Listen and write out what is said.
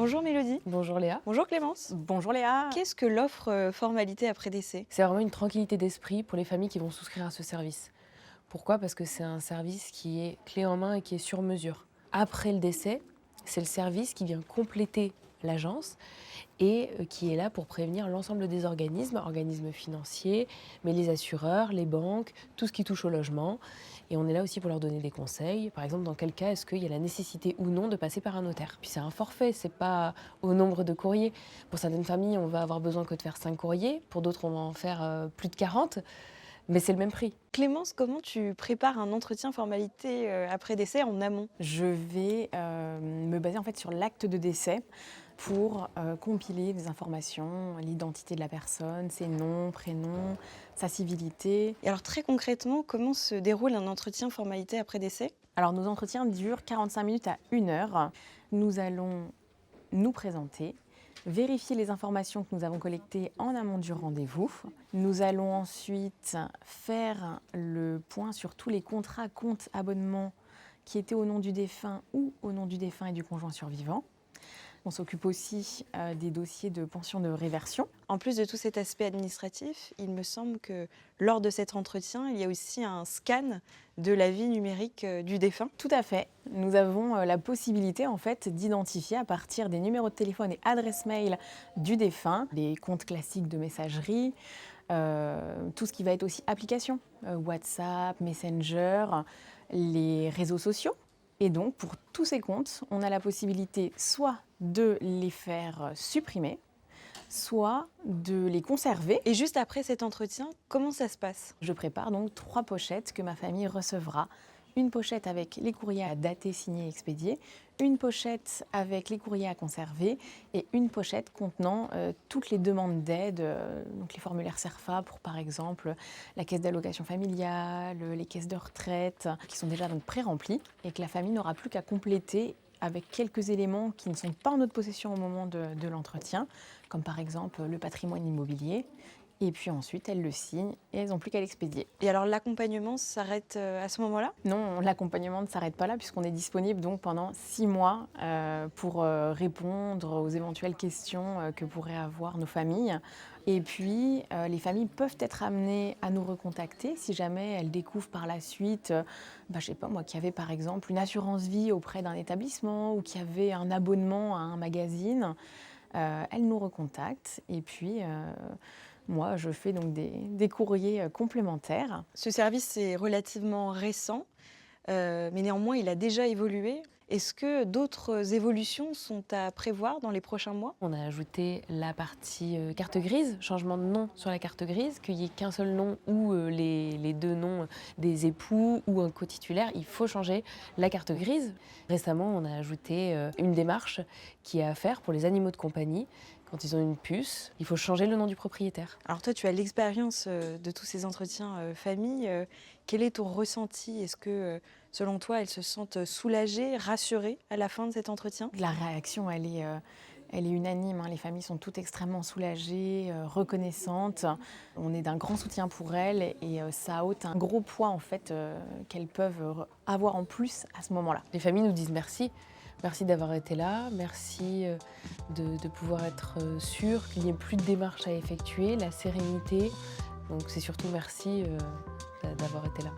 Bonjour Mélodie. Bonjour Léa. Bonjour Clémence. Bonjour Léa. Qu'est-ce que l'offre formalité après décès? C'est vraiment une tranquillité d'esprit pour les familles qui vont souscrire à ce service. Pourquoi? Parce que c'est un service qui est clé en main et qui est sur mesure. Après le décès, c'est le service qui vient compléter l'agence et qui est là pour prévenir l'ensemble des organismes financiers, mais les assureurs, les banques, tout ce qui touche au logement. Et on est là aussi pour leur donner des conseils. Par exemple, dans quel cas est-ce qu'il y a la nécessité ou non de passer par un notaire? Puis c'est un forfait, c'est pas au nombre de courriers. Pour certaines familles, on va avoir besoin que de faire 5 courriers. Pour d'autres, on va en faire plus de 40. Mais c'est le même prix. Clémence, comment tu prépares un entretien formalité après décès en amont? Je vais me baser en fait sur l'acte de décès pour compiler des informations, l'identité de la personne, ses noms, prénoms, sa civilité. Et alors très concrètement, comment se déroule un entretien formalité après décès? Alors nos entretiens durent 45 minutes à 1 heure. Nous allons nous présenter, vérifier les informations que nous avons collectées en amont du rendez-vous. Nous allons ensuite faire le point sur tous les contrats, comptes, abonnements qui étaient au nom du défunt ou au nom du défunt et du conjoint survivant. On s'occupe aussi des dossiers de pension de réversion. En plus de tout cet aspect administratif, il me semble que lors de cet entretien, il y a aussi un scan de la vie numérique du défunt. Tout à fait. Nous avons la possibilité en fait d'identifier à partir des numéros de téléphone et adresses mail du défunt, les comptes classiques de messagerie, tout ce qui va être aussi application, WhatsApp, Messenger, les réseaux sociaux. Et donc, pour tous ces comptes, on a la possibilité soit de les faire supprimer, soit de les conserver. Et juste après cet entretien, comment ça se passe? Je prépare donc 3 pochettes que ma famille recevra. Une pochette avec les courriers à dater, signer, expédier, une pochette avec les courriers à conserver et une pochette contenant toutes les demandes d'aide, donc les formulaires CERFA pour par exemple la caisse d'allocation familiale, les caisses de retraite, qui sont déjà donc pré-remplies et que la famille n'aura plus qu'à compléter avec quelques éléments qui ne sont pas en notre possession au moment de l'entretien, comme par exemple le patrimoine immobilier. Et puis ensuite, elles le signent et elles n'ont plus qu'à l'expédier. Et alors l'accompagnement s'arrête à ce moment-là? Non, l'accompagnement ne s'arrête pas là puisqu'on est disponible donc pendant 6 mois pour répondre aux éventuelles questions que pourraient avoir nos familles. Et puis, les familles peuvent être amenées à nous recontacter si jamais elles découvrent par la suite, je sais pas moi, qu'il y avait par exemple une assurance vie auprès d'un établissement ou qu'il y avait un abonnement à un magazine. Elles nous recontactent et puis moi, je fais donc des courriers complémentaires. Ce service est relativement récent, mais néanmoins il a déjà évolué. Est-ce que d'autres évolutions sont à prévoir dans les prochains mois? On a ajouté la partie carte grise, changement de nom sur la carte grise, qu'il n'y ait qu'un seul nom ou les deux noms des époux ou un cotitulaire. Il faut changer la carte grise. Récemment, on a ajouté une démarche qui est à faire pour les animaux de compagnie. Quand ils ont une puce, il faut changer le nom du propriétaire. Alors toi, tu as l'expérience de tous ces entretiens famille. Quel est ton ressenti? Est-ce que, selon toi, elles se sentent soulagées, rassurées à la fin de cet entretien? La réaction, elle est unanime. Les familles sont toutes extrêmement soulagées, reconnaissantes. On est d'un grand soutien pour elles et ça ôte un gros poids en fait qu'elles peuvent avoir en plus à ce moment-là. Les familles nous disent merci. Merci d'avoir été là, merci de pouvoir être sûr qu'il n'y ait plus de démarches à effectuer, la sérénité. Donc c'est surtout merci d'avoir été là.